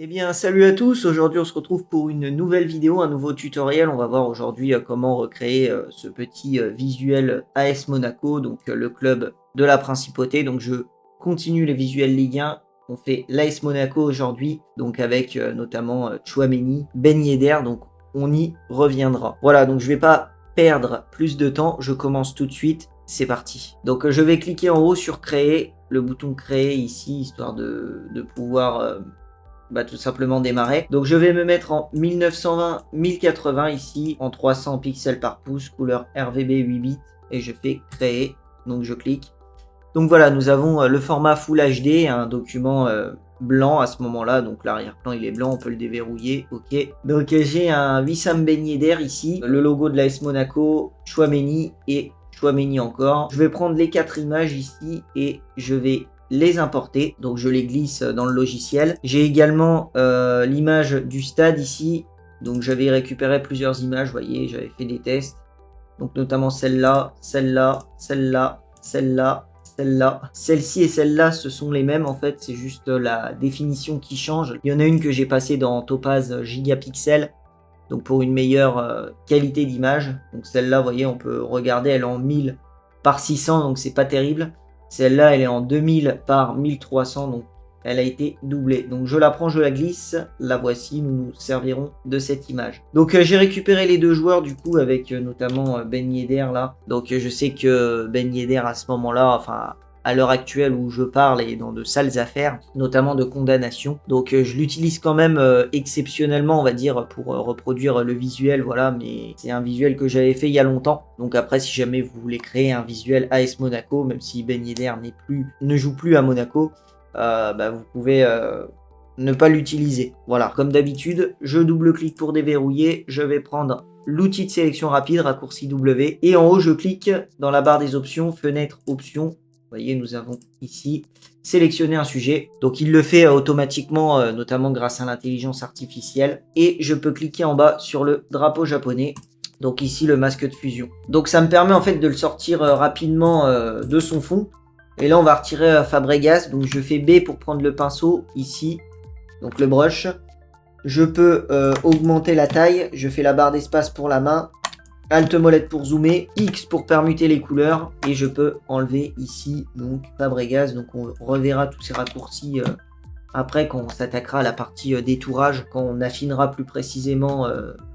Eh bien, salut à tous. Aujourd'hui, on se retrouve pour une nouvelle vidéo, un nouveau tutoriel. On va voir aujourd'hui comment recréer ce petit visuel AS Monaco, donc le club de la Principauté. Donc, je continue les visuels Ligue 1. On fait l'AS Monaco aujourd'hui, donc avec notamment Tchouaméni, Ben Yedder. Donc, on y reviendra. Voilà, donc je vais pas perdre plus de temps. Je commence tout de suite. C'est parti. Donc, je vais cliquer en haut sur créer, le bouton créer ici, histoire de pouvoir tout simplement démarrer. Donc je vais me mettre en 1920-1080 ici, en 300 pixels par pouce, couleur RGB 8 bits, et je fais créer. Donc je clique. Donc voilà, nous avons le format Full HD, un document blanc à ce moment-là. Donc l'arrière-plan il est blanc, on peut le déverrouiller. Ok. Donc j'ai un Wissam Ben Yedder ici, le logo de l'AS Monaco, Tchouaméni et Tchouaméni encore. Je vais prendre les 4 images ici et je vais les importer, donc je les glisse dans le logiciel. J'ai également l'image du stade ici, donc j'avais récupéré plusieurs images, vous voyez, j'avais fait des tests, donc notamment celle-là, celle-là, celle-là, celle-là, celle-là. Celle-ci et celle-là, ce sont les mêmes en fait, c'est juste la définition qui change. Il y en a une que j'ai passée dans Topaz Gigapixel, donc pour une meilleure qualité d'image. Donc celle-là, vous voyez, on peut regarder, elle est en 1000 par 600, donc c'est pas terrible. Celle-là, elle est en 2000 par 1300, donc elle a été doublée. Donc je la prends, je la glisse, la voici, nous nous servirons de cette image. Donc j'ai récupéré les deux joueurs du coup avec notamment Ben Yedder là. Donc je sais que Ben Yedder à ce moment-là, enfin à l'heure actuelle où je parle, est dans de sales affaires, notamment de condamnation. Donc je l'utilise quand même exceptionnellement, on va dire, pour reproduire le visuel, voilà, mais c'est un visuel que j'avais fait il y a longtemps. Donc après, si jamais vous voulez créer un visuel AS Monaco, même si Ben Yedder ne joue plus à Monaco, vous pouvez ne pas l'utiliser. Voilà, comme d'habitude, je double-clique pour déverrouiller, je vais prendre l'outil de sélection rapide, raccourci W, et en haut, je clique dans la barre des options, fenêtre options. Vous voyez, nous avons ici sélectionné un sujet. Donc, il le fait automatiquement, notamment grâce à l'intelligence artificielle. Et je peux cliquer en bas sur le drapeau japonais. Donc ici, le masque de fusion. Donc, ça me permet en fait de le sortir rapidement de son fond. Et là, on va retirer Fabregas. Donc, je fais B pour prendre le pinceau ici. Donc, le brush. Je peux augmenter la taille. Je fais la barre d'espace pour la main. Alt molette pour zoomer, X pour permuter les couleurs, et je peux enlever ici donc Fabregas. Donc on reverra tous ces raccourcis après quand on s'attaquera à la partie détourage, quand on affinera plus précisément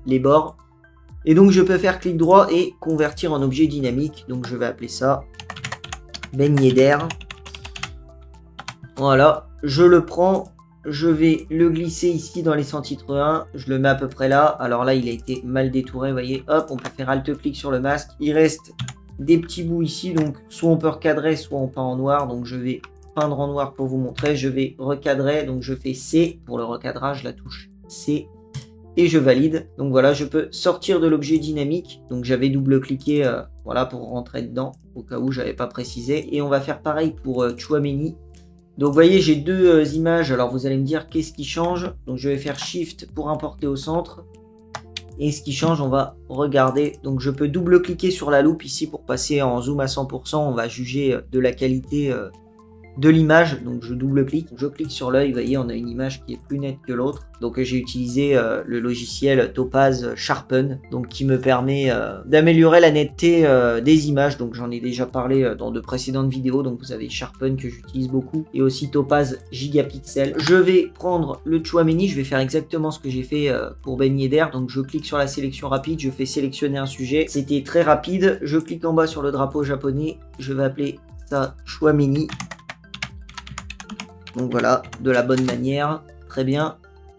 les bords. Et donc je peux faire clic droit et convertir en objet dynamique. Donc je vais appeler ça Ben Yedder. Voilà, je le prends. Je vais le glisser ici dans les centimètres 1. Je le mets à peu près là. Alors là, il a été mal détouré. Vous voyez, hop, on peut faire Alt-clic sur le masque. Il reste des petits bouts ici. Donc, soit on peut recadrer, soit on peint en noir. Donc, je vais peindre en noir pour vous montrer. Je vais recadrer. Donc, je fais C pour le recadrage, la touche C. Et je valide. Donc, voilà, je peux sortir de l'objet dynamique. Donc, j'avais double-cliqué voilà, pour rentrer dedans, au cas où je n'avais pas précisé. Et on va faire pareil pour Tchouaméni. Donc vous voyez, j'ai deux images. Alors vous allez me dire qu'est-ce qui change. Donc je vais faire Shift pour importer au centre. Et ce qui change, on va regarder. Donc je peux double-cliquer sur la loupe ici pour passer en zoom à 100%. On va juger de la qualité de l'image. Donc je double-clique. Je clique sur l'œil. Vous voyez, on a une image qui est plus nette que l'autre. Donc j'ai utilisé le logiciel Topaz Sharpen, donc qui me permet d'améliorer la netteté des images. Donc j'en ai déjà parlé dans de précédentes vidéos. Donc vous avez Sharpen que j'utilise beaucoup et aussi Topaz Gigapixel. Je vais prendre le Tchouaméni. Je vais faire exactement ce que j'ai fait pour Ben Yedder. Donc je clique sur la sélection rapide. Je fais sélectionner un sujet. C'était très rapide. Je clique en bas sur le drapeau japonais. Je vais appeler ça Tchouaméni. Donc voilà, de la bonne manière. Très bien.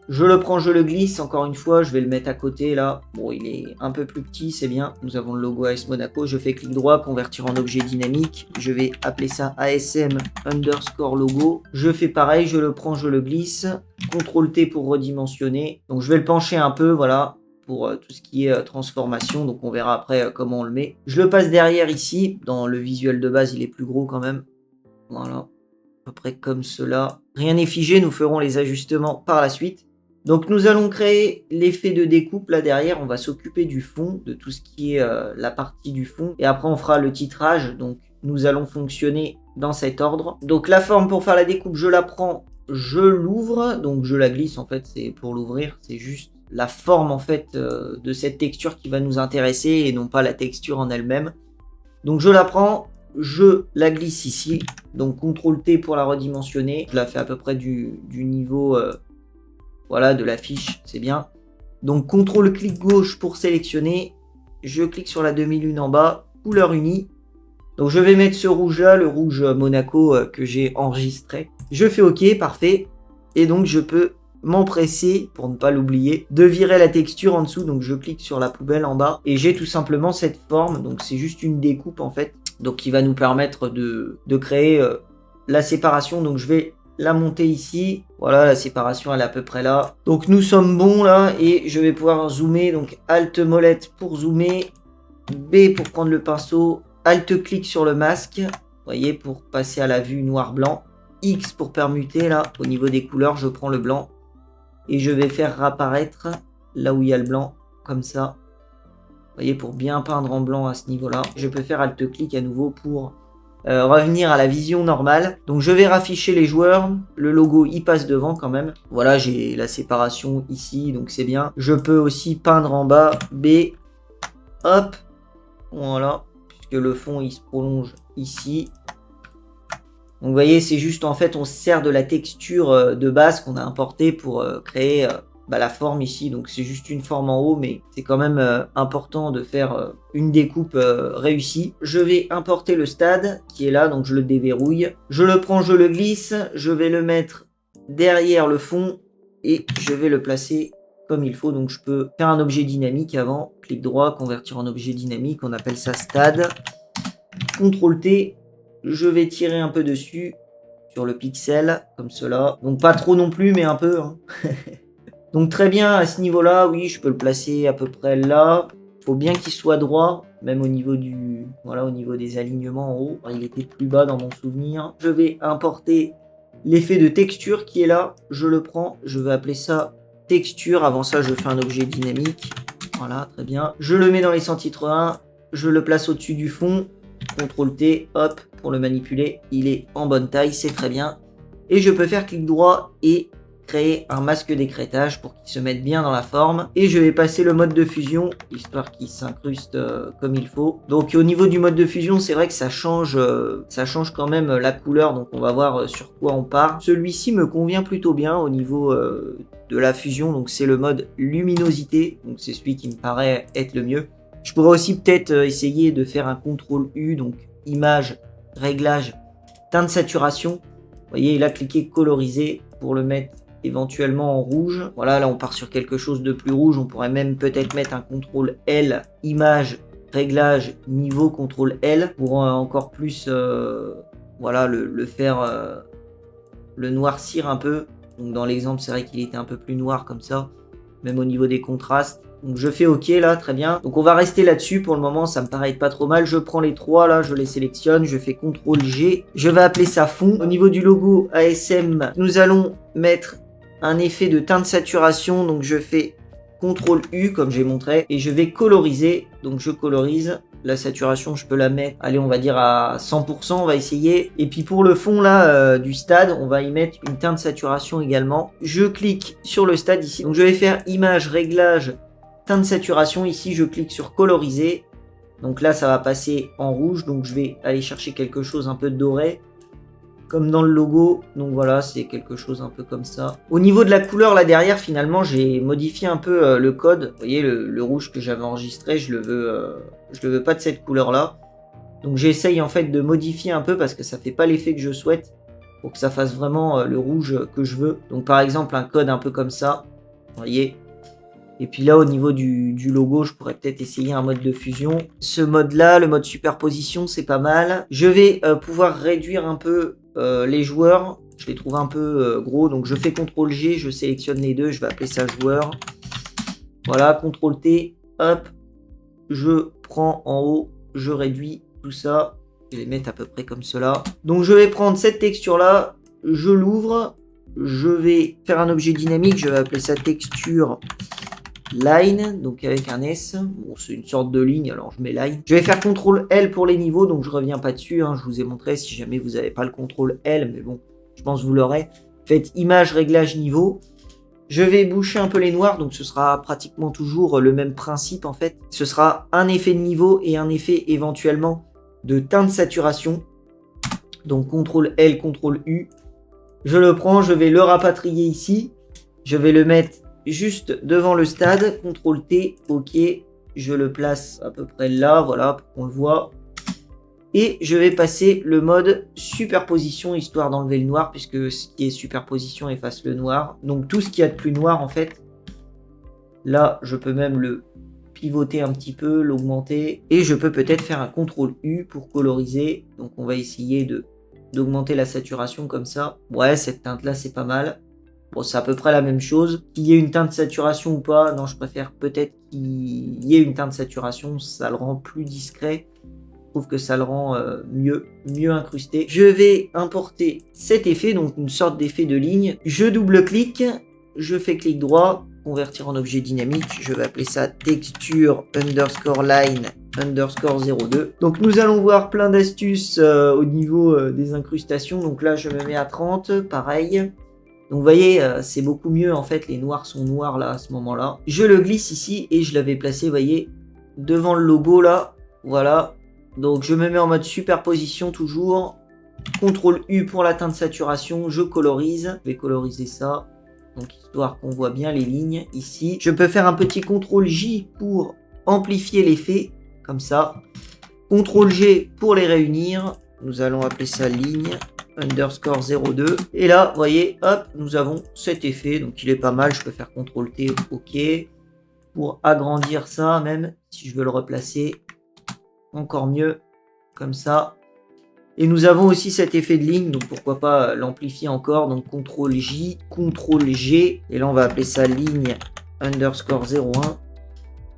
Je le prends, je le glisse. Encore une fois, je vais le mettre à côté là. Bon, il est un peu plus petit, c'est bien. Nous avons le logo AS Monaco. Je fais clic droit, convertir en objet dynamique. Je vais appeler ça ASM_logo. Je fais pareil, je le prends, je le glisse. CTRL T pour redimensionner. Donc je vais le pencher un peu, voilà, pour tout ce qui est transformation. Donc on verra après comment on le met. Je le passe derrière ici. Dans le visuel de base, il est plus gros quand même. Voilà. À peu près comme cela. Rien n'est figé, nous ferons les ajustements par la suite. Donc nous allons créer l'effet de découpe là derrière, on va s'occuper du fond, de tout ce qui est la partie du fond. Et après on fera le titrage, donc nous allons fonctionner dans cet ordre. Donc la forme pour faire la découpe, je la prends je l'ouvre, donc je la glisse en fait, c'est pour l'ouvrir, c'est juste la forme en fait de cette texture qui va nous intéresser et non pas la texture en elle-même. Donc je la prends, je la glisse ici, donc CTRL T pour la redimensionner, je la fais à peu près du niveau voilà, de la fiche, c'est bien. Donc CTRL clic gauche pour sélectionner, je clique sur la demi-lune en bas, couleur unie. Donc je vais mettre ce rouge là, le rouge Monaco que j'ai enregistré. Je fais OK, parfait. Et donc je peux m'empresser, pour ne pas l'oublier, de virer la texture en dessous. Donc je clique sur la poubelle en bas et j'ai tout simplement cette forme. Donc c'est juste une découpe en fait. Donc qui va nous permettre de créer la séparation. Donc je vais la monter ici. Voilà, la séparation elle est à peu près là. Donc nous sommes bons là et je vais pouvoir zoomer. Donc Alt molette pour zoomer, B pour prendre le pinceau, Alt-clic sur le masque, vous voyez, pour passer à la vue noir-blanc. X pour permuter, là, au niveau des couleurs, je prends le blanc. Et je vais faire apparaître là où il y a le blanc, comme ça. Vous voyez, pour bien peindre en blanc à ce niveau-là. Je peux faire Alt-clic à nouveau pour revenir à la vision normale. Donc je vais rafficher les joueurs. Le logo, il passe devant quand même. Voilà, j'ai la séparation ici, donc c'est bien. Je peux aussi peindre en bas, B. Hop. Voilà. Que le fond il se prolonge ici. Donc vous voyez, c'est juste en fait on se sert de la texture de base qu'on a importée pour créer la forme ici. Donc c'est juste une forme en haut, mais c'est quand même important de faire une découpe réussie. Je vais importer le stade qui est là, donc je le déverrouille. Je le prends, je le glisse, je vais le mettre derrière le fond et je vais le placer comme il faut. Donc je peux faire un objet dynamique avant, clic droit, convertir en objet dynamique, on appelle ça stade. CTRL T, je vais tirer un peu dessus sur le pixel, comme cela. Donc pas trop non plus, mais un peu. Hein. Donc très bien, à ce niveau-là, oui, je peux le placer à peu près là. Il faut bien qu'il soit droit, même au niveau du, voilà, au niveau des alignements en haut. Il était plus bas dans mon souvenir. Je vais importer l'effet de texture qui est là. Je le prends, je vais appeler ça texture. Avant ça, je fais un objet dynamique. Voilà, très bien. Je le mets dans les centimètres 1. Je le place au-dessus du fond. CTRL T, hop, pour le manipuler. Il est en bonne taille, c'est très bien. Et je peux faire clic droit et créer un masque d'écrêtage pour qu'il se mette bien dans la forme. Et je vais passer le mode de fusion, histoire qu'il s'incruste comme il faut. Donc au niveau du mode de fusion, c'est vrai que ça change quand même la couleur. Donc on va voir sur quoi on part. Celui-ci me convient plutôt bien au niveau de la fusion. Donc c'est le mode luminosité. Donc c'est celui qui me paraît être le mieux. Je pourrais aussi peut-être essayer de faire un CTRL U, donc image, réglage, teinte saturation. Vous voyez, là, cliquez coloriser pour le mettre éventuellement en rouge. Voilà, là, on part sur quelque chose de plus rouge. On pourrait même peut-être mettre un CTRL L, image, réglage, niveau, CTRL L pour encore plus, voilà, le faire, le noircir un peu. Donc dans l'exemple, c'est vrai qu'il était un peu plus noir comme ça, même au niveau des contrastes. Donc je fais OK là, très bien. Donc on va rester là-dessus pour le moment, ça me paraît pas trop mal. Je prends les trois là, je les sélectionne, je fais CTRL G. Je vais appeler ça fond. Au niveau du logo ASM, nous allons mettre un effet de teinte saturation. Donc je fais CTRL U comme j'ai montré et je vais coloriser. Donc je colorise. La saturation, je peux la mettre, allez, on va dire à 100%, on va essayer. Et puis pour le fond là du stade, on va y mettre une teinte saturation également. Je clique sur le stade ici. Donc je vais faire image, réglage, teinte saturation. Ici, je clique sur coloriser. Donc là, ça va passer en rouge. Donc je vais aller chercher quelque chose un peu doré, comme dans le logo. Donc voilà, c'est quelque chose un peu comme ça. Au niveau de la couleur là derrière, finalement, j'ai modifié un peu le code. Vous voyez, le rouge que j'avais enregistré, je le veux pas de cette couleur là. Donc j'essaye en fait de modifier un peu parce que ça fait pas l'effet que je souhaite, pour que ça fasse vraiment le rouge que je veux. Donc par exemple, un code un peu comme ça. Vous voyez. Et puis là, au niveau du logo, je pourrais peut-être essayer un mode de fusion. Ce mode-là, le mode superposition, c'est pas mal. Je vais pouvoir réduire un peu les joueurs. Je les trouve un peu gros. Donc je fais CTRL G, je sélectionne les deux. Je vais appeler ça joueur. Voilà, CTRL T. Hop. Je prends en haut. Je réduis tout ça. Je vais les mettre à peu près comme cela. Donc je vais prendre cette texture-là. Je l'ouvre. Je vais faire un objet dynamique. Je vais appeler ça texture line, donc avec un S. Bon, c'est une sorte de ligne, alors je mets line. Je vais faire CTRL L pour les niveaux, donc je reviens pas dessus. Hein, je vous ai montré si jamais vous n'avez pas le CTRL L, mais bon, je pense que vous l'aurez. faites image, réglage, niveau. Je vais boucher un peu les noirs, donc ce sera pratiquement toujours le même principe en fait. Ce sera un effet de niveau et un effet éventuellement de teinte saturation. Donc CTRL L, CTRL U. Je le prends, je vais le rapatrier ici. Je vais le mettre juste devant le stade. CTRL T, OK. Je le place à peu près là, voilà, pour qu'on le voit. Et je vais passer le mode superposition, histoire d'enlever le noir, puisque ce qui est superposition efface le noir. Donc tout ce qu'il y a de plus noir, en fait, là, je peux même le pivoter un petit peu, l'augmenter. Et je peux peut-être faire un CTRL U pour coloriser. Donc on va essayer d'augmenter la saturation comme ça. Ouais, cette teinte-là, c'est pas mal. Bon, c'est à peu près la même chose. Qu'il y ait une teinte saturation ou pas, non, je préfère peut-être qu'il y ait une teinte saturation. Ça le rend plus discret. Je trouve que ça le rend mieux incrusté. Je vais importer cet effet, donc une sorte d'effet de ligne. Je double-clique, je fais clic droit, convertir en objet dynamique. Je vais appeler ça texture underscore line underscore 02. Donc nous allons voir plein d'astuces au niveau des incrustations. Donc là, je me mets à 30, pareil. Donc vous voyez, c'est beaucoup mieux en fait. Les noirs sont noirs là à ce moment-là. Je le glisse ici et je l'avais placé, vous voyez, devant le logo là. Voilà. Donc je me mets en mode superposition toujours. CTRL U pour la teinte saturation, je colorise. Je vais coloriser ça. Donc histoire qu'on voit bien les lignes ici. Je peux faire un petit CTRL J pour amplifier l'effet, comme ça. CTRL G pour les réunir. Nous allons appeler ça ligne underscore 02. Et là, vous voyez, hop, nous avons cet effet. Donc il est pas mal, je peux faire CTRL T, OK. Pour agrandir ça même, si je veux le replacer. Encore mieux, comme ça. Et nous avons aussi cet effet de ligne, donc pourquoi pas l'amplifier encore. Donc CTRL J, CTRL G, et là on va appeler ça ligne underscore 01.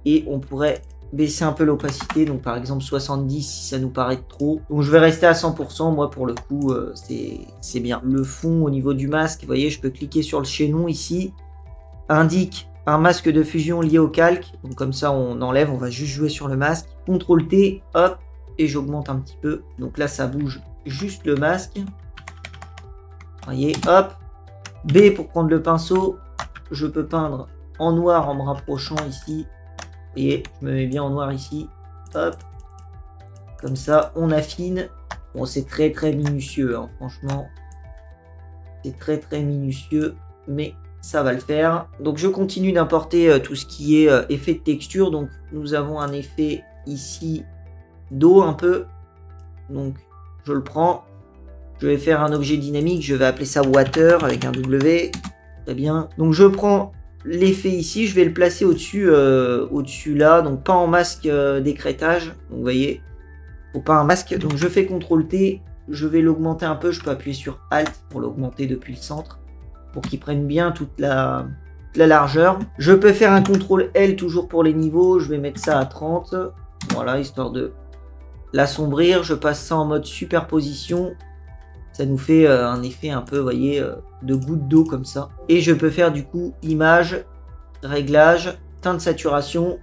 Et on pourrait baisser un peu l'opacité, donc par exemple 70 si ça nous paraît trop. Donc je vais rester à 100%, moi pour le coup c'est bien. Le fond au niveau du masque, vous voyez, je peux cliquer sur le chaînon ici, indique un masque de fusion lié au calque, donc comme ça on enlève, on va juste jouer sur le masque. CTRL T, hop, et j'augmente un petit peu. Donc là ça bouge juste le masque. Voyez, hop. B pour prendre le pinceau, je peux peindre en noir en me rapprochant ici. Et je me mets bien en noir ici, hop. Comme ça on affine. Bon, c'est très minutieux, hein, franchement. C'est très minutieux, mais ça va le faire. Donc je continue d'importer tout ce qui est effet de texture. Donc nous avons un effet ici d'eau un peu. Donc je le prends. Je vais faire un objet dynamique. Je vais appeler ça water avec un W. Très bien. Donc je prends l'effet ici. Je vais le placer au-dessus là. Donc pas en masque d'écrêtage. Donc vous voyez. Faut pas un masque. Donc je fais CTRL T. Je vais l'augmenter un peu. Je peux appuyer sur Alt pour l'augmenter depuis le centre, pour qu'il prenne bien toute la largeur. Je peux faire un CTRL L toujours pour les niveaux. Je vais mettre ça à 30. Voilà, histoire de l'assombrir. Je passe ça en mode superposition. Ça nous fait un effet un peu, vous voyez, de goutte d'eau comme ça. Et je peux faire du coup image, réglage, teinte saturation.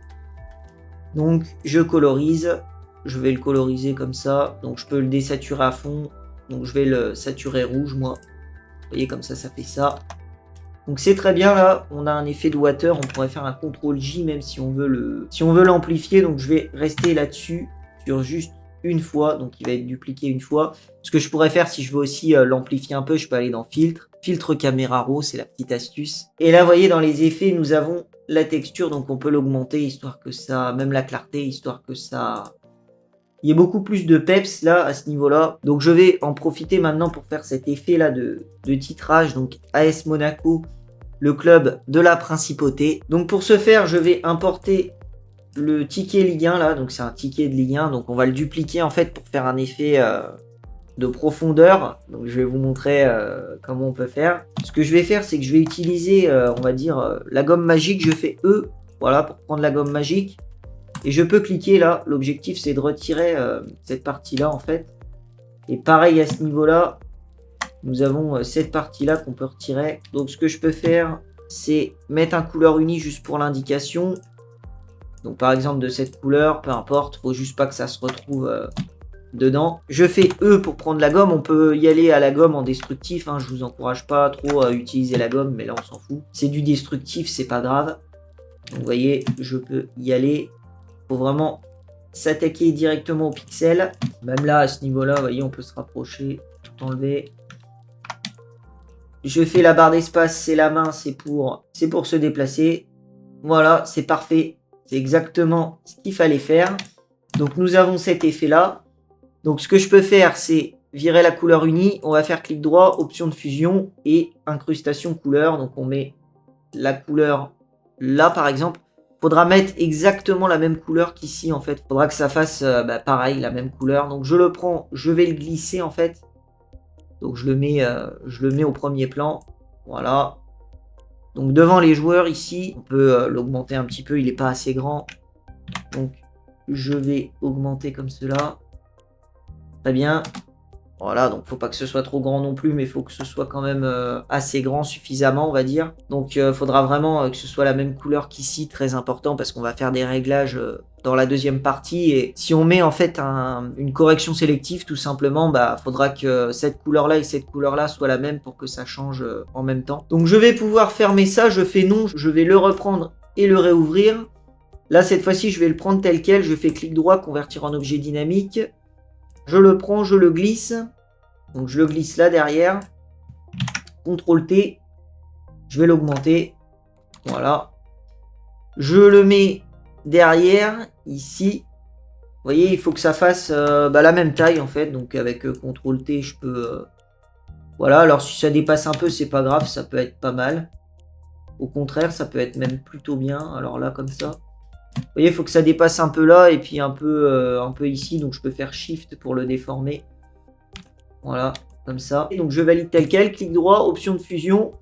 Donc je colorise. Je vais le coloriser comme ça. Donc je peux le désaturer à fond. Donc je vais le saturer rouge moi. Vous voyez, comme ça fait ça. Donc c'est très bien là, on a un effet de water, on pourrait faire un CTRL J même si on veut l'amplifier. Donc je vais rester là-dessus sur juste une fois, donc il va être dupliqué une fois. Ce que je pourrais faire si je veux aussi l'amplifier un peu, je peux aller dans filtre caméra raw, c'est la petite astuce. Et là vous voyez dans les effets nous avons la texture, donc on peut l'augmenter histoire que ça, même la clarté, histoire que ça... Il y a beaucoup plus de peps là à ce niveau-là. Donc je vais en profiter maintenant pour faire cet effet là de titrage. Donc AS Monaco, le club de la principauté. Donc pour ce faire, je vais importer le ticket Ligue 1 là. Donc c'est un ticket de Ligue 1. Donc on va le dupliquer en fait pour faire un effet de profondeur. Donc je vais vous montrer comment on peut faire. Ce que je vais faire, c'est que je vais utiliser, on va dire, la gomme magique. Je fais E, voilà, pour prendre la gomme magique. Et je peux cliquer là, l'objectif c'est de retirer cette partie-là en fait. Et pareil à ce niveau-là, nous avons cette partie-là qu'on peut retirer. Donc ce que je peux faire, c'est mettre un couleur uni juste pour l'indication. Donc par exemple de cette couleur, peu importe, faut juste pas que ça se retrouve dedans. Je fais E pour prendre la gomme. On peut y aller à la gomme en destructif. Hein. Je vous encourage pas trop à utiliser la gomme, mais là on s'en fout. C'est du destructif, c'est pas grave. Donc vous voyez, je peux y aller. Faut vraiment s'attaquer directement au pixel. Même là, à ce niveau-là, vous voyez, on peut se rapprocher, tout enlever. Je fais la barre d'espace, c'est la main, c'est pour se déplacer. Voilà, c'est parfait. C'est exactement ce qu'il fallait faire. Donc nous avons cet effet-là. Donc ce que je peux faire, c'est virer la couleur unie. On va faire clic droit, option de fusion et incrustation couleur. Donc on met la couleur là, par exemple. Faudra mettre exactement la même couleur qu'ici, en fait. Faudra que ça fasse pareil, la même couleur. Donc je le prends, je vais le glisser, en fait. Donc je le mets au premier plan. Voilà. Donc devant les joueurs ici, on peut l'augmenter un petit peu, il n'est pas assez grand. Donc je vais augmenter comme cela. Très bien. Voilà, donc faut pas que ce soit trop grand non plus, mais il faut que ce soit quand même assez grand, suffisamment, on va dire. Donc faudra vraiment que ce soit la même couleur qu'ici, très important, parce qu'on va faire des réglages dans la deuxième partie. Et si on met en fait une correction sélective, tout simplement, faudra que cette couleur-là et cette couleur-là soient la même pour que ça change en même temps. Donc je vais pouvoir fermer ça, je fais non, je vais le reprendre et le réouvrir. Là, cette fois-ci, je vais le prendre tel quel, je fais clic droit, convertir en objet dynamique. Je le prends, je le glisse. Donc je le glisse là derrière. CTRL T. Je vais l'augmenter. Voilà. Je le mets derrière, ici. Vous voyez, il faut que ça fasse la même taille en fait. Donc avec CTRL T, je peux... Voilà, alors si ça dépasse un peu, c'est pas grave, ça peut être pas mal. Au contraire, ça peut être même plutôt bien. Alors là, comme ça. Vous voyez, il faut que ça dépasse un peu là et puis un peu ici. Donc je peux faire Shift pour le déformer. Voilà, comme ça. Et donc je valide tel quel, clic droit, option de fusion.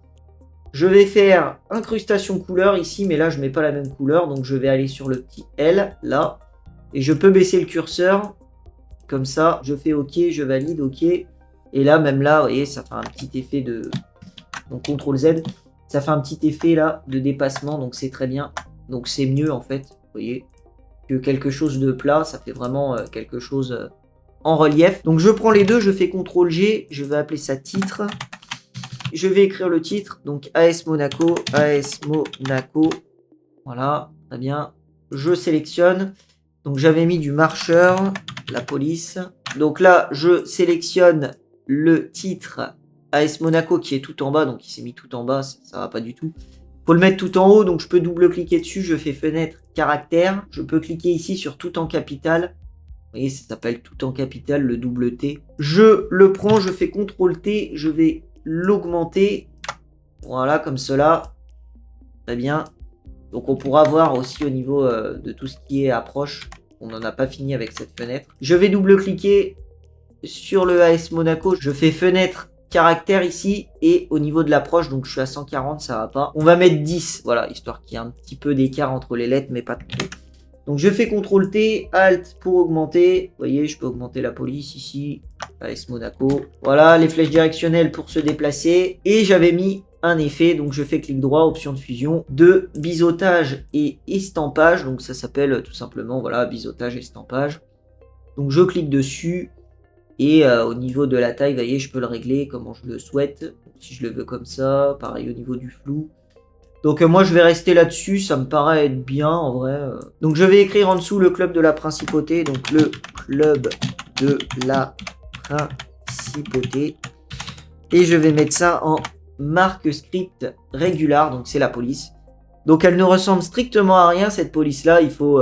Je vais faire incrustation couleur ici, mais là je mets pas la même couleur. Donc je vais aller sur le petit L, là. Et je peux baisser le curseur. Comme ça, je fais OK, je valide, OK. Et là, même là, vous voyez, ça fait un petit effet de... Donc CTRL Z. Ça fait un petit effet là de dépassement, donc c'est très bien. Donc c'est mieux en fait, vous voyez, que quelque chose de plat. Ça fait vraiment quelque chose en relief. Donc je prends les deux, je fais CTRL G, je vais appeler ça titre. Je vais écrire le titre, donc AS Monaco, AS Monaco. Voilà, très bien. Je sélectionne. Donc j'avais mis du marcheur, la police. Donc là, je sélectionne le titre AS Monaco qui est tout en bas. Donc il s'est mis tout en bas, ça va pas du tout. Faut le mettre tout en haut, donc je peux double-cliquer dessus. Je fais fenêtre, caractère. Je peux cliquer ici sur tout en capital. Vous voyez, ça s'appelle tout en capital, le double T. Je le prends, je fais CTRL T, je vais l'augmenter. Voilà, comme cela. Très bien. Donc on pourra voir aussi au niveau de tout ce qui est approche. On n'en a pas fini avec cette fenêtre. Je vais double-cliquer sur le AS Monaco. Je fais fenêtre, caractère ici. Et au niveau de l'approche, donc je suis à 140, ça va pas. On va mettre 10, voilà, histoire qu'il y ait un petit peu d'écart entre les lettres, mais pas trop. Donc je fais CTRL T, Alt pour augmenter. Vous voyez, je peux augmenter la police ici. AS Monaco. Voilà, les flèches directionnelles pour se déplacer. Et j'avais mis un effet, donc je fais clic droit, option de fusion, de biseautage et estampage. Donc ça s'appelle tout simplement, voilà, biseautage, estampage. Donc je clique dessus. Et au niveau de la taille, vous voyez, je peux le régler comment je le souhaite. Donc, si je le veux comme ça, pareil au niveau du flou. Donc moi je vais rester là-dessus, ça me paraît être bien en vrai. Donc je vais écrire en dessous le club de la principauté, donc le club de la principauté. Et je vais mettre ça en marque script régular, donc c'est la police. Donc elle ne ressemble strictement à rien cette police-là, il faut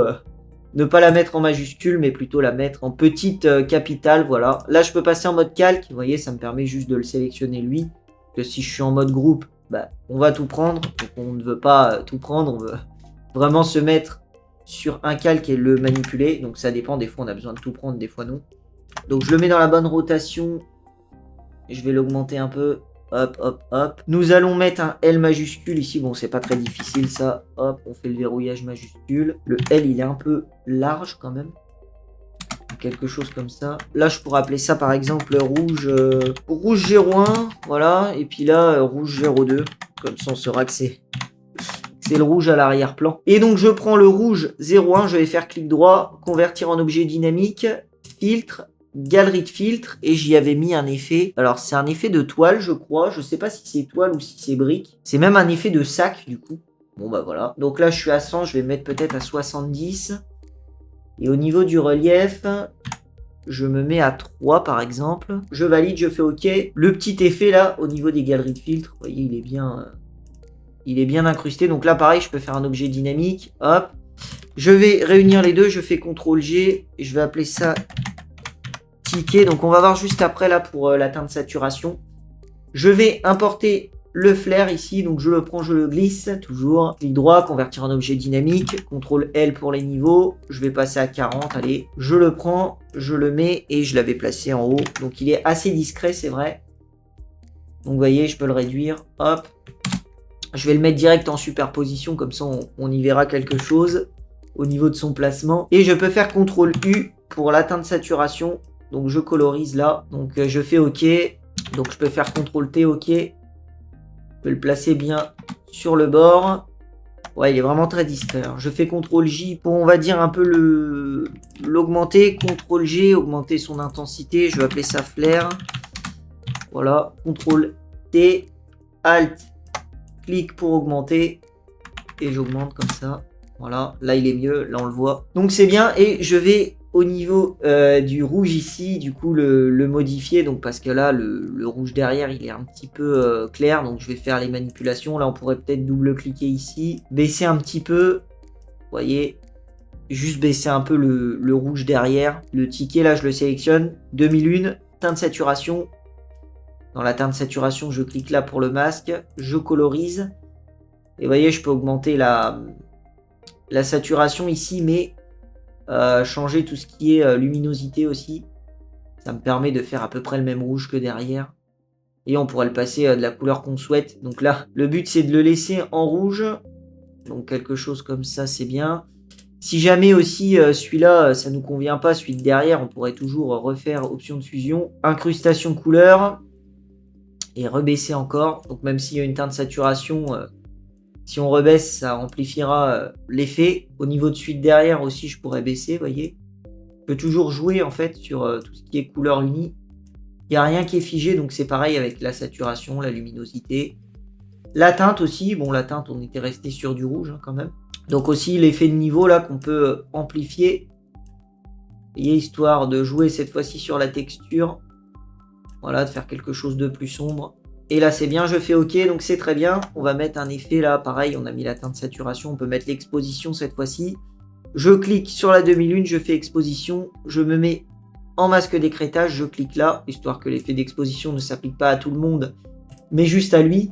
ne pas la mettre en majuscule, mais plutôt la mettre en petite capitale, voilà. Là je peux passer en mode calque, vous voyez, ça me permet juste de le sélectionner lui. Que si je suis en mode groupe, on va tout prendre, donc on ne veut pas tout prendre, on veut vraiment se mettre sur un calque et le manipuler, donc ça dépend, des fois on a besoin de tout prendre, des fois non. Donc je le mets dans la bonne rotation, je vais l'augmenter un peu, hop, hop, hop. Nous allons mettre un L majuscule ici, bon c'est pas très difficile ça, hop, on fait le verrouillage majuscule. Le L il est un peu large quand même. Quelque chose comme ça. Là, je pourrais appeler ça par exemple rouge 01, voilà. Et puis là, rouge 02. Comme ça, on saura que c'est le rouge à l'arrière-plan. Et donc, je prends le rouge 01, je vais faire clic droit, convertir en objet dynamique, filtre, galerie de filtre et j'y avais mis un effet. Alors c'est un effet de toile je crois, je sais pas si c'est toile ou si c'est brique. C'est même un effet de sac du coup. Bon bah voilà. Donc là je suis à 100, je vais mettre peut-être à 70. Et au niveau du relief, je me mets à 3 par exemple. Je valide, je fais OK. Le petit effet là au niveau des galeries de filtre, vous voyez il est bien incrusté. Donc là pareil, je peux faire un objet dynamique. Hop. Je vais réunir les deux, je fais CTRL G et je vais appeler ça ticket. Donc on va voir juste après là pour la teinte saturation. Je vais importer le flair ici, donc je le prends, je le glisse, toujours. Clic droit, convertir en objet dynamique, CTRL L pour les niveaux. Je vais passer à 40, allez. Je le prends, je le mets et je l'avais placé en haut. Donc il est assez discret, c'est vrai. Donc vous voyez, je peux le réduire, hop. Je vais le mettre direct en superposition, comme ça on y verra quelque chose au niveau de son placement. Et je peux faire CTRL U pour la teinte saturation. Donc je colorise là. Donc je fais OK. Donc je peux faire CTRL T, OK. Je peux le placer bien sur le bord. Ouais, il est vraiment très discret. Alors, je fais CTRL J pour, on va dire, un peu l'augmenter. CTRL G, augmenter son intensité. Je vais appeler ça flair. Voilà. CTRL T, Alt, clic pour augmenter. Et j'augmente comme ça. Voilà. Là, il est mieux. Là, on le voit. Donc, c'est bien. Et je vais au niveau du rouge ici, du coup, le modifier. Donc, parce que là, le rouge derrière, il est un petit peu clair. Donc, je vais faire les manipulations. Là, on pourrait peut-être double-cliquer ici. Baisser un petit peu. Vous voyez, juste baisser un peu le rouge derrière. Le ticket, là, je le sélectionne. 2001, teinte saturation. Dans la teinte saturation, je clique là pour le masque. Je colorise. Et vous voyez, je peux augmenter la saturation ici, mais changer tout ce qui est luminosité aussi. Ça me permet de faire à peu près le même rouge que derrière. Et on pourrait le passer de la couleur qu'on souhaite. Donc là, le but, c'est de le laisser en rouge. Donc quelque chose comme ça, c'est bien. Si jamais aussi celui-là, ça ne nous convient pas, celui de derrière, on pourrait toujours refaire option de fusion. Incrustation couleur. Et rebaisser encore. Donc même s'il y a une teinte saturation, si on rebaisse, ça amplifiera l'effet. Au niveau de suite derrière aussi, je pourrais baisser, vous voyez. Je peux toujours jouer en fait sur tout ce qui est couleur unie. Il n'y a rien qui est figé, donc c'est pareil avec la saturation, la luminosité. La teinte aussi, bon la teinte on était resté sur du rouge quand même. Donc aussi l'effet de niveau là qu'on peut amplifier. Vous voyez, histoire de jouer cette fois-ci sur la texture. Voilà, de faire quelque chose de plus sombre. Et là c'est bien, je fais OK, donc c'est très bien. On va mettre un effet là, pareil, on a mis la teinte saturation, on peut mettre l'exposition cette fois-ci. Je clique sur la 2001, je fais exposition, je me mets en masque d'écrêtage, je clique là, histoire que l'effet d'exposition ne s'applique pas à tout le monde, mais juste à lui.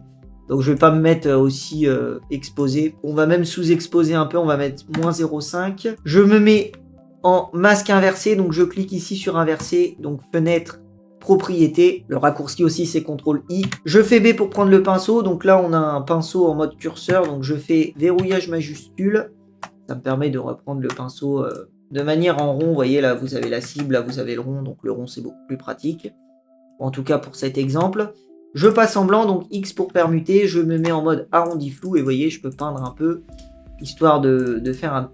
Donc je vais pas me mettre aussi exposé. On va même sous-exposer un peu, on va mettre -0,5. Je me mets en masque inversé, donc je clique ici sur inversé, donc fenêtre, propriété. Le raccourci aussi c'est CTRL I. Je fais B pour prendre le pinceau, donc là on a un pinceau en mode curseur, donc je fais verrouillage majuscule. Ça me permet de reprendre le pinceau de manière en rond. Vous voyez, là, vous avez la cible, là, vous avez le rond. Donc, le rond, c'est beaucoup plus pratique. En tout cas, pour cet exemple. Je passe en blanc, donc X pour permuter. Je me mets en mode arrondi flou. Et vous voyez, je peux peindre un peu, histoire de faire un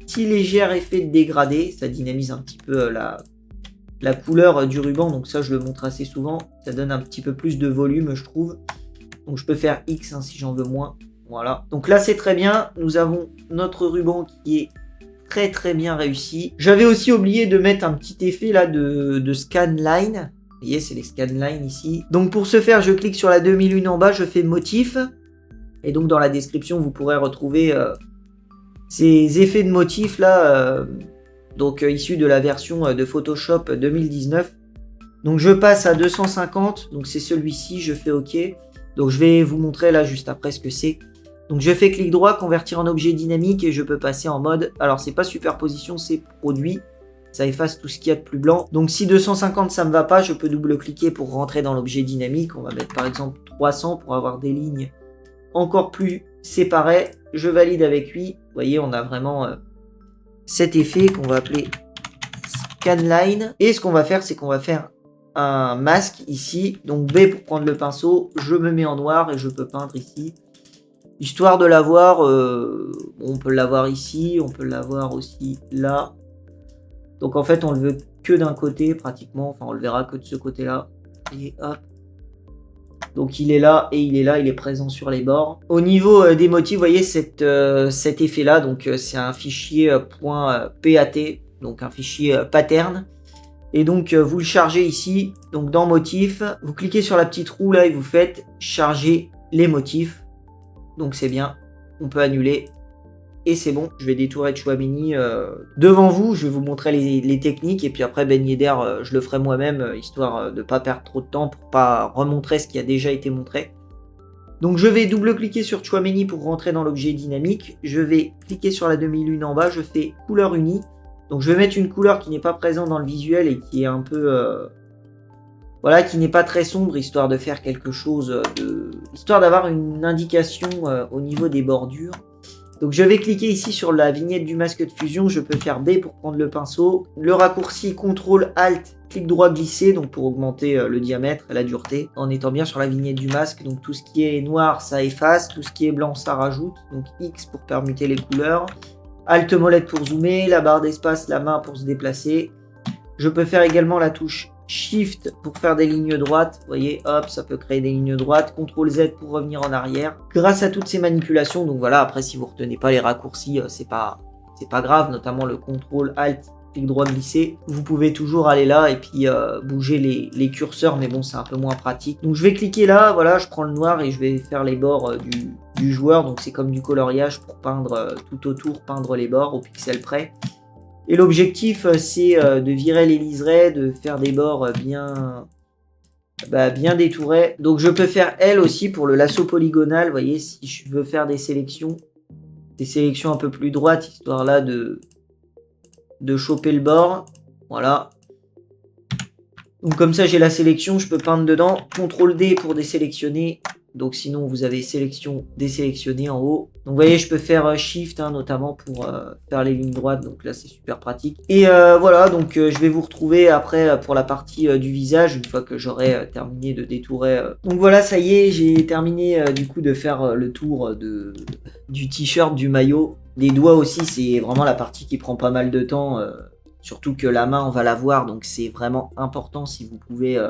petit léger effet de dégradé. Ça dynamise un petit peu la couleur du ruban. Donc ça, je le montre assez souvent. Ça donne un petit peu plus de volume, je trouve. Donc, je peux faire X si j'en veux moins. Voilà, donc là c'est très bien, nous avons notre ruban qui est très très bien réussi. J'avais aussi oublié de mettre un petit effet là de scan line. Vous voyez, c'est les scan lines ici. Donc pour ce faire, je clique sur la 2001 en bas, je fais motif. Et donc dans la description, vous pourrez retrouver ces effets de motif là, issus de la version de Photoshop 2019. Donc je passe à 250, donc c'est celui-ci, je fais OK. Donc je vais vous montrer là juste après ce que c'est. Donc je fais clic droit, convertir en objet dynamique et je peux passer en mode, alors c'est pas superposition, c'est produit. Ça efface tout ce qu'il y a de plus blanc. Donc si 250 ça me va pas, je peux double-cliquer pour rentrer dans l'objet dynamique. On va mettre par exemple 300 pour avoir des lignes encore plus séparées. Je valide avec lui. Vous voyez, on a vraiment cet effet qu'on va appeler scanline. Et ce qu'on va faire, c'est qu'on va faire un masque ici. Donc B pour prendre le pinceau. Je me mets en noir et je peux peindre ici. Histoire de l'avoir, on peut l'avoir ici, on peut l'avoir aussi là. Donc en fait, on le veut que d'un côté pratiquement. Enfin, on le verra que de ce côté-là. Et hop. Donc il est là et il est là, il est présent sur les bords. Au niveau des motifs, vous voyez cet effet-là. Donc c'est un fichier .pat, donc un fichier pattern. Et donc vous le chargez ici. Donc dans motifs, vous cliquez sur la petite roue là et vous faites charger les motifs. Donc c'est bien, on peut annuler. Et c'est bon, je vais détourer Tchouaméni devant vous, je vais vous montrer les techniques, et puis après Ben Yedder, je le ferai moi-même, histoire de ne pas perdre trop de temps pour pas remontrer ce qui a déjà été montré. Donc je vais double-cliquer sur Tchouaméni pour rentrer dans l'objet dynamique, je vais cliquer sur la demi-lune en bas, je fais couleur unie, donc je vais mettre une couleur qui n'est pas présente dans le visuel et qui est un peu... voilà, qui n'est pas très sombre, histoire de faire quelque chose de... histoire d'avoir une indication au niveau des bordures. Donc je vais cliquer ici sur la vignette du masque de fusion, je peux faire B pour prendre le pinceau. Le raccourci CTRL ALT, clic droit glisser, donc pour augmenter le diamètre, la dureté, en étant bien sur la vignette du masque. Donc tout ce qui est noir, ça efface, tout ce qui est blanc, ça rajoute. Donc X pour permuter les couleurs. Alt molette pour zoomer, la barre d'espace, la main pour se déplacer. Je peux faire également la touche Shift pour faire des lignes droites, vous voyez, hop, ça peut créer des lignes droites, CTRL Z pour revenir en arrière. Grâce à toutes ces manipulations, donc voilà, après si vous ne retenez pas les raccourcis, c'est pas grave, notamment le CTRL Alt, clic droit glisser, vous pouvez toujours aller là et puis bouger les curseurs, mais bon, c'est un peu moins pratique. Donc je vais cliquer là, voilà, je prends le noir et je vais faire les bords du joueur, donc c'est comme du coloriage pour peindre tout autour, peindre les bords au pixel près. Et l'objectif, c'est de virer les liserés, de faire des bords bien détourés. Donc je peux faire L aussi pour le lasso polygonal, vous voyez, si je veux faire des sélections un peu plus droites, histoire là de choper le bord. Voilà. Donc comme ça, j'ai la sélection, je peux peindre dedans. CTRL D pour désélectionner. Donc sinon, vous avez sélection, désélectionner en haut. Donc vous voyez, je peux faire Shift, notamment pour faire les lignes droites. Donc là, c'est super pratique. Et voilà, donc je vais vous retrouver après pour la partie du visage, une fois que j'aurai terminé de détourer. Donc voilà, ça y est, j'ai terminé du coup de faire le tour du t-shirt, du maillot. Les doigts aussi, c'est vraiment la partie qui prend pas mal de temps. Surtout que la main, on va la voir. Donc c'est vraiment important si vous pouvez...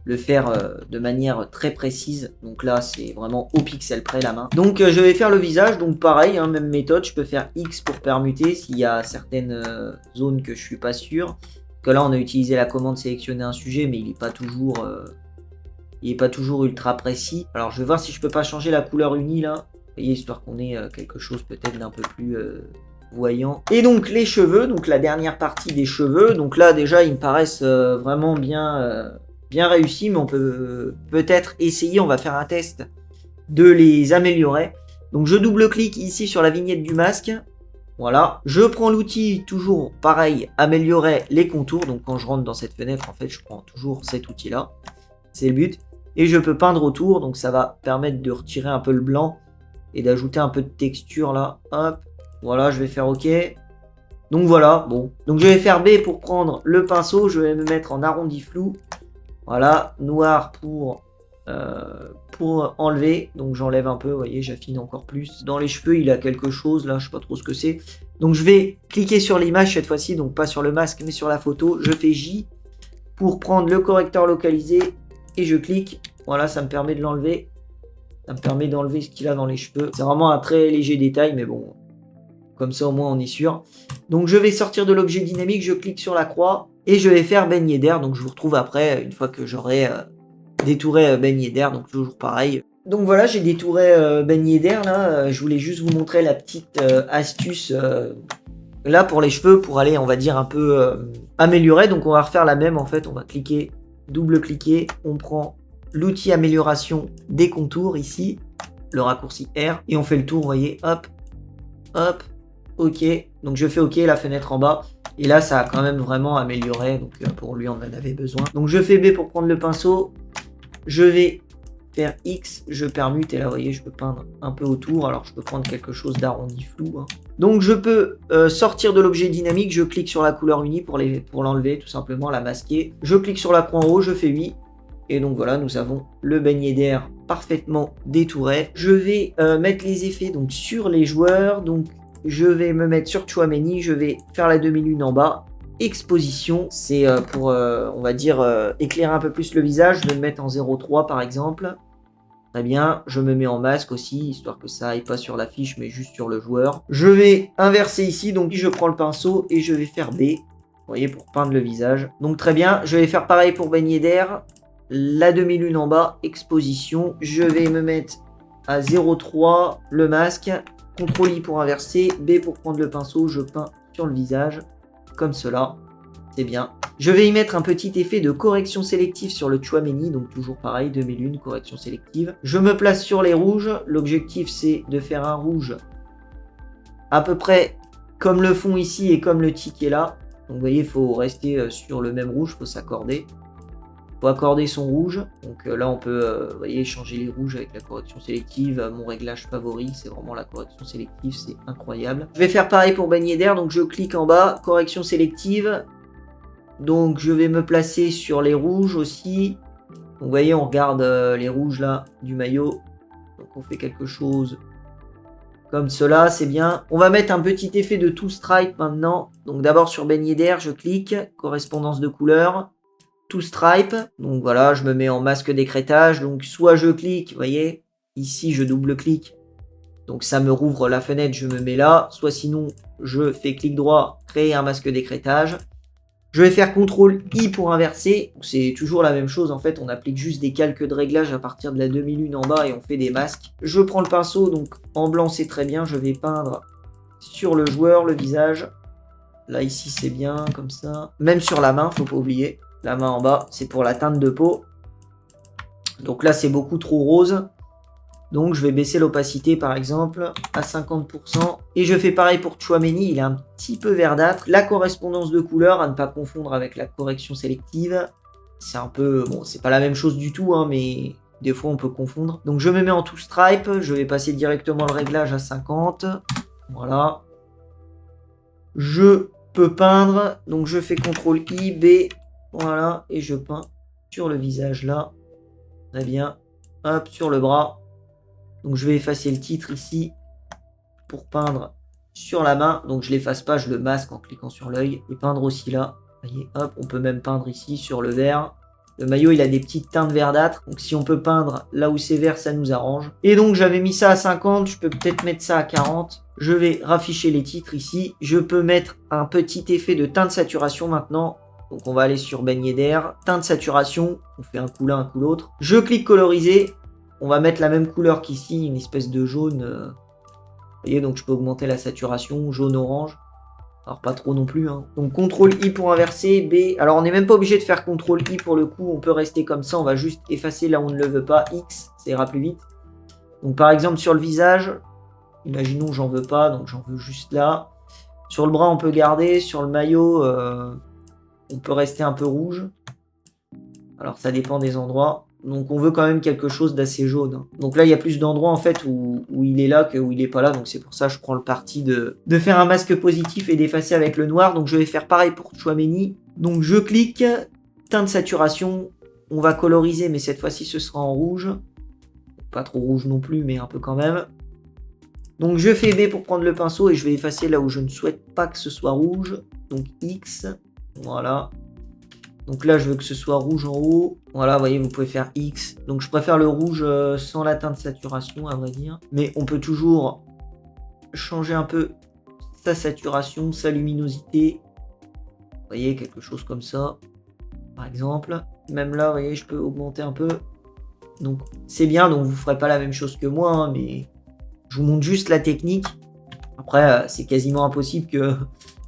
le faire de manière très précise. Donc là, c'est vraiment au pixel près la main. Donc je vais faire le visage. Donc pareil, même méthode. Je peux faire X pour permuter s'il y a certaines zones que je suis pas sûr. Que là, on a utilisé la commande sélectionner un sujet, mais il n'est pas toujours ultra précis. Alors je vais voir si je peux pas changer la couleur unie là. Vous voyez, histoire qu'on ait quelque chose peut-être d'un peu plus voyant. Et donc les cheveux, donc la dernière partie des cheveux. Donc là déjà, ils me paraissent vraiment bien réussi, mais on peut peut-être essayer, on va faire un test de les améliorer. Donc je double-clique ici sur la vignette du masque, voilà. Je prends l'outil, toujours pareil, améliorer les contours. Donc quand je rentre dans cette fenêtre, en fait, je prends toujours cet outil-là, c'est le but. Et je peux peindre autour, donc ça va permettre de retirer un peu le blanc et d'ajouter un peu de texture là, hop. Voilà, je vais faire OK. Donc voilà, bon. Donc je vais faire B pour prendre le pinceau, je vais me mettre en arrondi flou. Voilà, noir pour enlever. Donc j'enlève un peu, vous voyez, j'affine encore plus. Dans les cheveux, il a quelque chose, là, je sais pas trop ce que c'est. Donc je vais cliquer sur l'image cette fois-ci, donc pas sur le masque, mais sur la photo. Je fais J pour prendre le correcteur localisé et je clique. Voilà, ça me permet de l'enlever. Ça me permet d'enlever ce qu'il a dans les cheveux. C'est vraiment un très léger détail, mais bon, comme ça au moins on est sûr. Donc je vais sortir de l'objet dynamique, je clique sur la croix. Et je vais faire Ben Yedder, donc je vous retrouve après, une fois que j'aurai détouré Ben Yedder, donc toujours pareil. Donc voilà, j'ai détouré Ben Yedder, là, je voulais juste vous montrer la petite astuce, là pour les cheveux, pour aller, on va dire, un peu améliorer. Donc on va refaire la même, en fait, on va cliquer, double-cliquer, on prend l'outil amélioration des contours, ici, le raccourci R, et on fait le tour, vous voyez, hop, hop, OK, donc je fais OK, la fenêtre en bas. Et là, ça a quand même vraiment amélioré. Donc pour lui, on en avait besoin. Donc je fais B pour prendre le pinceau. Je vais faire X, je permute. Et là, vous voyez, je peux peindre un peu autour. Alors je peux prendre quelque chose d'arrondi flou. Donc je peux sortir de l'objet dynamique. Je clique sur la couleur unie pour l'enlever, tout simplement, la masquer. Je clique sur la croix en haut, je fais oui. Et donc voilà, nous avons le Ben Yedder parfaitement détouré. Je vais mettre les effets donc sur les joueurs. Donc je vais me mettre sur Tchouaméni, je vais faire la demi-lune en bas exposition, c'est pour, on va dire, éclairer un peu plus le visage. Je vais le mettre en 0,3 par exemple. Très bien, je me mets en masque aussi, histoire que ça aille pas sur la fiche, mais juste sur le joueur. Je vais inverser ici, donc je prends le pinceau et je vais faire B. Vous voyez, pour peindre le visage. Donc très bien, je vais faire pareil pour baigner d'air. La demi-lune en bas, exposition. Je vais me mettre à 0,3, le masque. CTRL I pour inverser, B pour prendre le pinceau, je peins sur le visage, comme cela. C'est bien. Je vais y mettre un petit effet de correction sélective sur le Chouameni, donc toujours pareil, demi-lune, correction sélective. Je me place sur les rouges. L'objectif, c'est de faire un rouge à peu près comme le fond ici et comme le tic est là. Donc vous voyez, il faut rester sur le même rouge, il faut s'accorder. Il faut accorder son rouge. Donc là, on peut vous voyez, changer les rouges avec la correction sélective. Mon réglage favori, c'est vraiment la correction sélective, c'est incroyable. Je vais faire pareil pour baigner d'air, donc je clique en bas, correction sélective. Donc je vais me placer sur les rouges aussi. Donc vous voyez, on regarde les rouges là du maillot. Donc on fait quelque chose comme cela, c'est bien. On va mettre un petit effet de two stripe maintenant. Donc d'abord sur baigner d'air, je clique, correspondance de couleurs, two stripe. Donc voilà, je me mets en masque d'écrêtage. Donc soit je clique, vous voyez, ici je double-clique. Donc ça me rouvre la fenêtre, je me mets là. Soit sinon, je fais clic droit, créer un masque d'écrêtage. Je vais faire CTRL I pour inverser. C'est toujours la même chose en fait. On applique juste des calques de réglage à partir de la demi-lune en bas et on fait des masques. Je prends le pinceau, donc en blanc c'est très bien. Je vais peindre sur le joueur, le visage. Là ici c'est bien comme ça. Même sur la main, faut pas oublier. La main en bas, c'est pour la teinte de peau. Donc là c'est beaucoup trop rose. Donc je vais baisser l'opacité par exemple à 50%. Et je fais pareil pour Chouameni, il est un petit peu verdâtre. La correspondance de couleurs à ne pas confondre avec la correction sélective. C'est un peu, bon c'est pas la même chose du tout, hein, mais des fois on peut confondre. Donc je me mets en two stripe, je vais passer directement le réglage à 50. Voilà. Je peux peindre, donc je fais CTRL I, B, voilà, et je peins sur le visage là. Très bien. Hop, sur le bras. Donc je vais effacer le titre ici pour peindre sur la main. Donc je l'efface pas, je le masque en cliquant sur l'œil. Et peindre aussi là. Vous voyez, hop, on peut même peindre ici sur le vert. Le maillot, il a des petites teintes verdâtres. Donc si on peut peindre là où c'est vert, ça nous arrange. Et donc j'avais mis ça à 50, je peux peut-être mettre ça à 40. Je vais rafficher les titres ici. Je peux mettre un petit effet de teinte saturation maintenant. Donc on va aller sur baigner d'air. Teinte saturation, on fait un coup l'un, un coup l'autre. Je clique coloriser. On va mettre la même couleur qu'ici, une espèce de jaune. Vous voyez, donc je peux augmenter la saturation, jaune-orange. Alors pas trop non plus. Hein. Donc CTRL I pour inverser, B. Alors on n'est même pas obligé de faire CTRL I pour le coup, on peut rester comme ça, on va juste effacer là où on ne le veut pas, X, ça ira plus vite. Donc par exemple sur le visage, imaginons j'en veux pas, donc j'en veux juste là. Sur le bras on peut garder, sur le maillot on peut rester un peu rouge. Alors ça dépend des endroits. Donc on veut quand même quelque chose d'assez jaune. Hein. Donc là il y a plus d'endroits en fait où il est là que où il est pas là. Donc c'est pour ça que je prends le parti de faire un masque positif et d'effacer avec le noir. Donc je vais faire pareil pour Chouameni. Donc je clique, teinte saturation. On va coloriser mais cette fois-ci ce sera en rouge. Pas trop rouge non plus mais un peu quand même. Donc je fais B pour prendre le pinceau et je vais effacer là où je ne souhaite pas que ce soit rouge. Donc X. Voilà. Donc là, je veux que ce soit rouge en haut. Voilà, vous voyez, vous pouvez faire X. Donc je préfère le rouge sans la teinte saturation, à vrai dire. Mais on peut toujours changer un peu sa saturation, sa luminosité. Vous voyez, quelque chose comme ça, par exemple. Même là, vous voyez, je peux augmenter un peu. Donc c'est bien, donc vous ne ferez pas la même chose que moi, hein, mais je vous montre juste la technique. Après, c'est quasiment impossible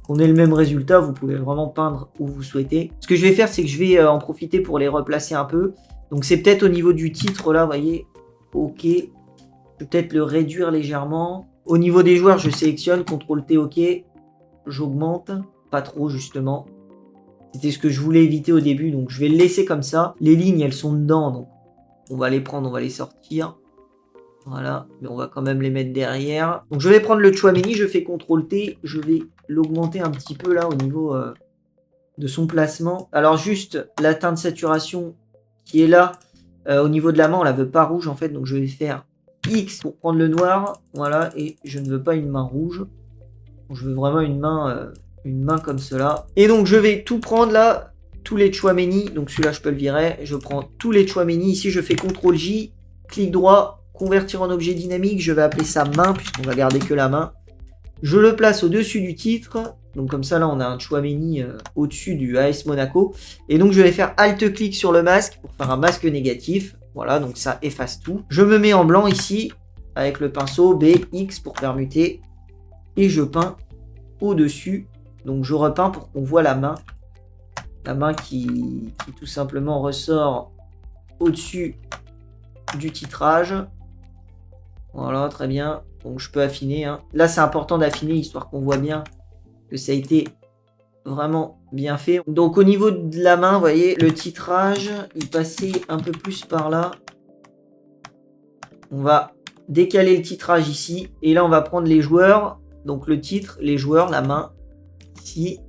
qu'on ait le même résultat, vous pouvez vraiment peindre où vous souhaitez. Ce que je vais faire, c'est que je vais en profiter pour les replacer un peu. Donc c'est peut-être au niveau du titre, là, vous voyez, OK. Je vais peut-être le réduire légèrement. Au niveau des joueurs, je sélectionne, CTRL-T, OK. J'augmente, pas trop justement. C'était ce que je voulais éviter au début, donc je vais le laisser comme ça. Les lignes, elles sont dedans, donc on va les prendre, on va les sortir. Voilà, mais on va quand même les mettre derrière. Donc je vais prendre le Chouameni, je fais CTRL-T, je vais l'augmenter un petit peu là au niveau de son placement. Alors juste la teinte saturation qui est là, au niveau de la main, on la veut pas rouge en fait, donc je vais faire X pour prendre le noir, voilà, et je ne veux pas une main rouge. Donc, je veux vraiment une main une main comme cela. Et donc je vais tout prendre là, tous les Chouameni, donc celui-là je peux le virer, je prends tous les Chouameni, ici je fais CTRL-J, clic droit, convertir en objet dynamique, je vais appeler ça main, puisqu'on va garder que la main. Je le place au-dessus du titre, donc comme ça là on a un Chouameni au-dessus du AS Monaco, et donc je vais faire Alt-clic sur le masque pour faire un masque négatif, voilà, donc ça efface tout. Je me mets en blanc ici, avec le pinceau BX pour permuter, et je peins au-dessus, donc je repeins pour qu'on voit la main qui tout simplement ressort au-dessus du titrage. Voilà, très bien. Donc je peux affiner. Hein. Là, c'est important d'affiner, histoire qu'on voit bien que ça a été vraiment bien fait. Donc au niveau de la main, vous voyez, le titrage, il passait un peu plus par là. On va décaler le titrage ici. Et là, on va prendre les joueurs. Donc le titre, les joueurs, la main, ici.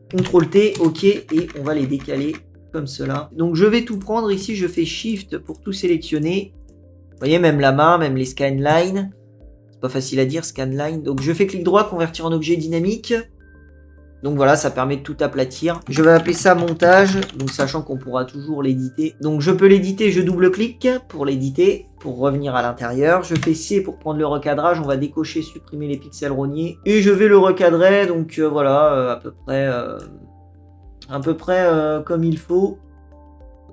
CTRL-T, OK, et on va les décaler comme cela. Donc je vais tout prendre ici, je fais Shift pour tout sélectionner. Vous voyez, même la main, même les scanlines. C'est pas facile à dire, scanline. Donc je fais clic droit, convertir en objet dynamique. Donc voilà, ça permet de tout aplatir. Je vais appeler ça montage, donc sachant qu'on pourra toujours l'éditer. Donc je peux l'éditer, je double-clique pour l'éditer, pour revenir à l'intérieur. Je fais C pour prendre le recadrage, on va décocher, supprimer les pixels rognés. Et je vais le recadrer, donc voilà, à peu près comme il faut.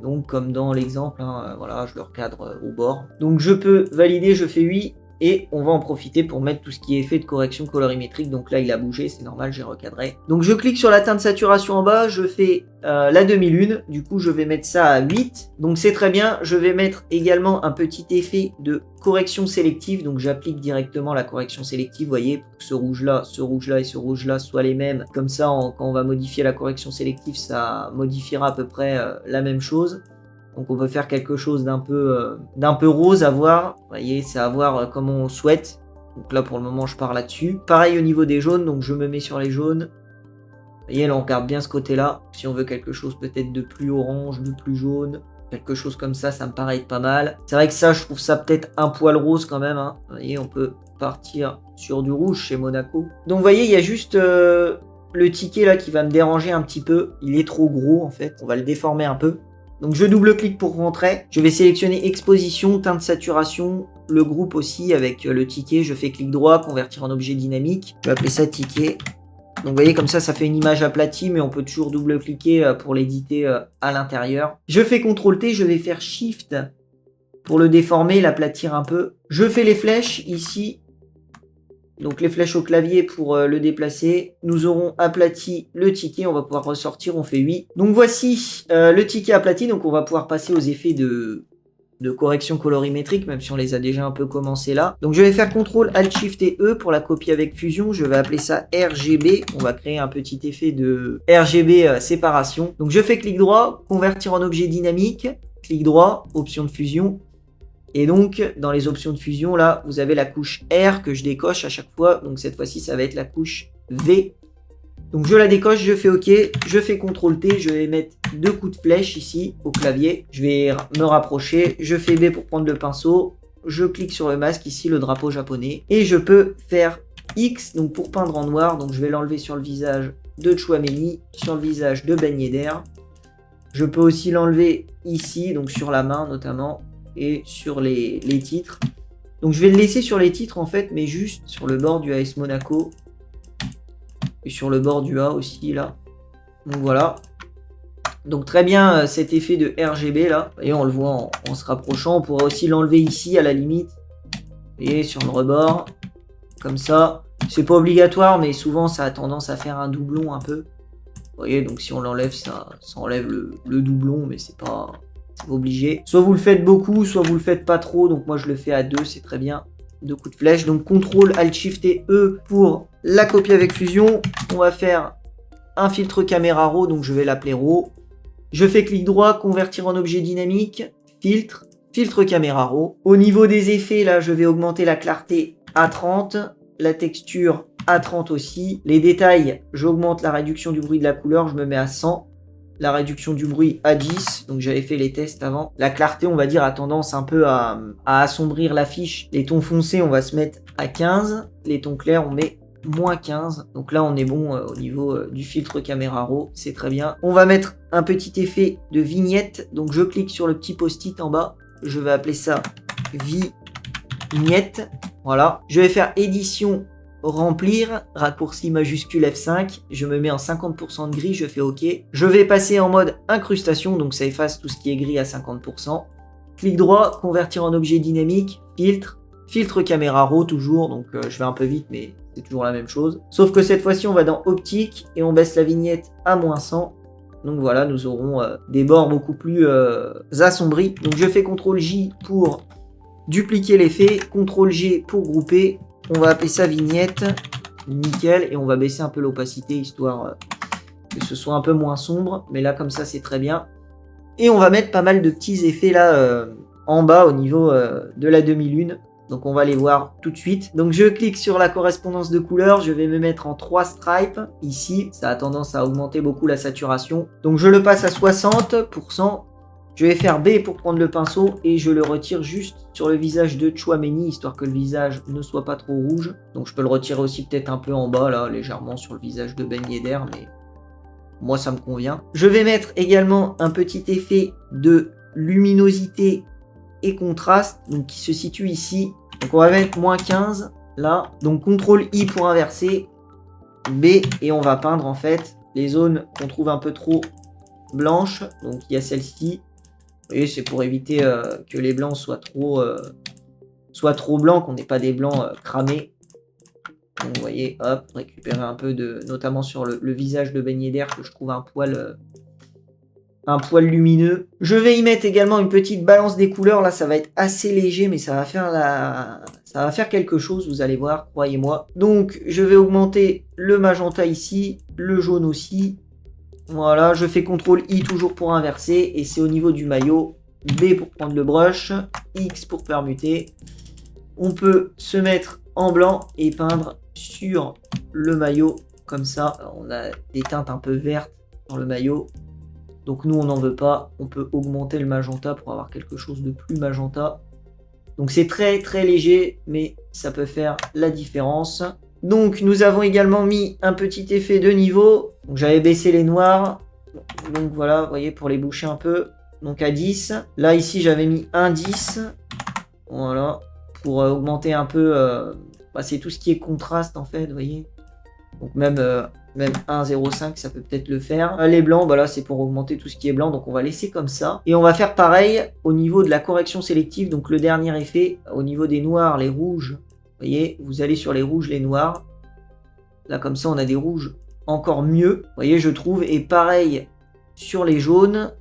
Donc comme dans l'exemple, hein, voilà, je le recadre au bord. Donc je peux valider, je fais oui. Et on va en profiter pour mettre tout ce qui est effet de correction colorimétrique. Donc là, il a bougé, c'est normal, j'ai recadré. Donc je clique sur la teinte saturation en bas, je fais la demi-lune. Du coup, je vais mettre ça à 8. Donc c'est très bien. Je vais mettre également un petit effet de correction sélective. Donc j'applique directement la correction sélective, vous voyez, pour que ce rouge-là et ce rouge-là soient les mêmes. Comme ça, quand on va modifier la correction sélective, ça modifiera à peu près la même chose. Donc on peut faire quelque chose d'un peu rose à voir. Vous voyez, c'est à voir comme on souhaite. Donc là pour le moment je pars là-dessus. Pareil au niveau des jaunes, donc je me mets sur les jaunes. Vous voyez, là on regarde bien ce côté-là. Si on veut quelque chose peut-être de plus orange, de plus jaune, quelque chose comme ça, ça me paraît être pas mal. C'est vrai que ça, je trouve ça peut-être un poil rose quand même. Hein. Vous voyez, on peut partir sur du rouge chez Monaco. Donc vous voyez, il y a juste le ticket là qui va me déranger un petit peu. Il est trop gros en fait. On va le déformer un peu. Donc je double-clique pour rentrer, je vais sélectionner exposition, teinte saturation, le groupe aussi avec le ticket, je fais clic droit, convertir en objet dynamique, je vais appeler ça ticket. Donc vous voyez comme ça fait une image aplatie, mais on peut toujours double-cliquer pour l'éditer à l'intérieur. Je fais CTRL-T, je vais faire Shift pour le déformer, l'aplatir un peu. Je fais les flèches ici. Donc les flèches au clavier pour le déplacer. Nous aurons aplati le ticket, on va pouvoir ressortir, on fait 8. Donc voici le ticket aplati, donc on va pouvoir passer aux effets de correction colorimétrique, même si on les a déjà un peu commencé là. Donc je vais faire CTRL, ALT, SHIFT et E pour la copier avec Fusion, je vais appeler ça RGB, on va créer un petit effet de RGB séparation. Donc je fais clic droit, convertir en objet dynamique, clic droit, option de fusion. Et donc, dans les options de fusion, là, vous avez la couche R que je décoche à chaque fois. Donc, cette fois-ci, ça va être la couche V. Donc, je la décoche, je fais OK. Je fais CTRL-T. Je vais mettre 2 coups de flèche ici au clavier. Je vais me rapprocher. Je fais B pour prendre le pinceau. Je clique sur le masque ici, le drapeau japonais. Et je peux faire X, donc pour peindre en noir. Donc, je vais l'enlever sur le visage de Chouameni, sur le visage de Ben Yedder. Je peux aussi l'enlever ici, donc sur la main notamment. Et sur les titres. Donc je vais le laisser sur les titres en fait, mais juste sur le bord du AS Monaco. Et sur le bord du A aussi là. Donc voilà. Donc très bien cet effet de RGB là. Et on le voit en se rapprochant. On pourrait aussi l'enlever ici à la limite. Et sur le rebord. Comme ça. C'est pas obligatoire, mais souvent ça a tendance à faire un doublon un peu. Vous voyez, donc si on l'enlève, ça enlève le doublon, mais c'est pas obligé. Soit vous le faites beaucoup, soit vous le faites pas trop. Donc moi je le fais à 2, c'est très bien. 2 coups de flèche. Donc CTRL, ALT, SHIFT et E pour la copier avec Fusion. On va faire un filtre caméra RAW, donc je vais l'appeler RAW. Je fais clic droit, convertir en objet dynamique, filtre, filtre caméra RAW. Au niveau des effets, là je vais augmenter la clarté à 30, la texture à 30 aussi. Les détails, j'augmente la réduction du bruit de la couleur, je me mets à 100. La réduction du bruit à 10, donc j'avais fait les tests avant. La clarté, on va dire, a tendance un peu à assombrir l'affiche. Les tons foncés, on va se mettre à 15. Les tons clairs, on met moins 15. Donc là, on est bon au niveau du filtre caméra raw, c'est très bien. On va mettre un petit effet de vignette. Donc je clique sur le petit post-it en bas. Je vais appeler ça vignette. Voilà. Je vais faire édition remplir, raccourci majuscule F5. Je me mets en 50% de gris, je fais OK. Je vais passer en mode incrustation, donc ça efface tout ce qui est gris à 50%. Clic droit, convertir en objet dynamique, filtre. Filtre caméra raw toujours, donc je vais un peu vite, mais c'est toujours la même chose. Sauf que cette fois-ci, on va dans optique et on baisse la vignette à moins 100. Donc voilà, nous aurons des bords beaucoup plus assombris. Donc je fais CTRL-J pour dupliquer l'effet, CTRL-G pour grouper. On va appeler ça vignette, nickel, et on va baisser un peu l'opacité, histoire que ce soit un peu moins sombre. Mais là, comme ça, c'est très bien. Et on va mettre pas mal de petits effets là en bas au niveau de la demi-lune. Donc on va les voir tout de suite. Donc je clique sur la correspondance de couleurs, je vais me mettre en 3 stripes ici. Ça a tendance à augmenter beaucoup la saturation. Donc je le passe à 60%. Je vais faire B pour prendre le pinceau et je le retire juste sur le visage de Chouameni, histoire que le visage ne soit pas trop rouge. Donc je peux le retirer aussi peut-être un peu en bas là, légèrement sur le visage de Ben Yedder, mais moi ça me convient. Je vais mettre également un petit effet de luminosité et contraste, donc qui se situe ici. Donc on va mettre moins 15 là. Donc CTRL I pour inverser, B, et on va peindre en fait les zones qu'on trouve un peu trop blanches. Donc il y a celle-ci. Et c'est pour éviter que les blancs soient trop blancs, qu'on n'ait pas des blancs cramés. Donc vous voyez, hop, récupérer un peu de, notamment sur le visage de Ben Yedder que je trouve un poil lumineux. Je vais y mettre également une petite balance des couleurs. Là, ça va être assez léger, mais ça va faire quelque chose, vous allez voir, croyez-moi. Donc, je vais augmenter le magenta ici, le jaune aussi. Voilà, je fais CTRL I toujours pour inverser, et c'est au niveau du maillot. B pour prendre le brush, X pour permuter. On peut se mettre en blanc et peindre sur le maillot, comme ça. Alors, on a des teintes un peu vertes dans le maillot. Donc nous, on n'en veut pas. On peut augmenter le magenta pour avoir quelque chose de plus magenta. Donc c'est très très léger, mais ça peut faire la différence. Donc nous avons également mis un petit effet de niveau. Donc j'avais baissé les noirs. Donc voilà, vous voyez, pour les boucher un peu. Donc à 10. Là ici, j'avais mis un 10. Voilà. Pour augmenter un peu... c'est tout ce qui est contraste en fait, vous voyez. Donc même 1,05, ça peut peut-être le faire. Les blancs, là c'est pour augmenter tout ce qui est blanc, donc on va laisser comme ça. Et on va faire pareil au niveau de la correction sélective, donc le dernier effet, au niveau des noirs, les rouges. Vous voyez, vous allez sur les rouges, les noirs. Là comme ça, on a des rouges encore mieux, vous voyez, je trouve. Et pareil sur les jaunes.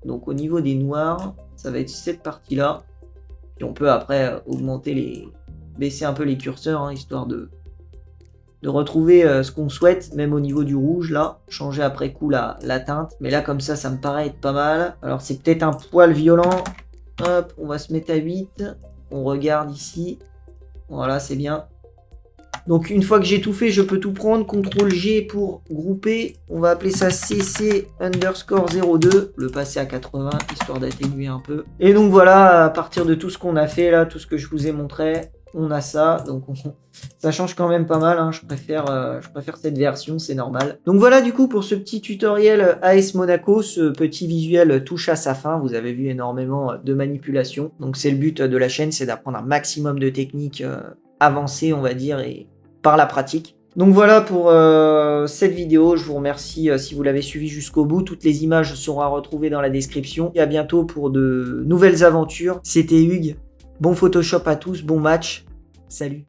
Donc au niveau des noirs, ça va être cette partie-là. Puis on peut après baisser un peu les curseurs, hein, histoire de retrouver ce qu'on souhaite, même au niveau du rouge, là, changer après coup la teinte. Mais là, comme ça me paraît être pas mal. Alors, c'est peut-être un poil violent. Hop, on va se mettre à 8. On regarde ici. Voilà, c'est bien. Donc, une fois que j'ai tout fait, je peux tout prendre. CTRL-G pour grouper. On va appeler ça CC_02. Le passer à 80, histoire d'atténuer un peu. Et donc, voilà, à partir de tout ce qu'on a fait, là, tout ce que je vous ai montré, on a ça, donc ça change quand même pas mal, hein. Je préfère cette version, c'est normal. Donc voilà du coup pour ce petit tutoriel AS Monaco, ce petit visuel touche à sa fin. Vous avez vu énormément de manipulations, donc c'est le but de la chaîne, c'est d'apprendre un maximum de techniques avancées, on va dire, et par la pratique. Donc voilà pour cette vidéo, je vous remercie si vous l'avez suivi jusqu'au bout. Toutes les images seront à retrouver dans la description. Et à bientôt pour de nouvelles aventures. C'était Hugues. Bon Photoshop à tous, bon match. Salut.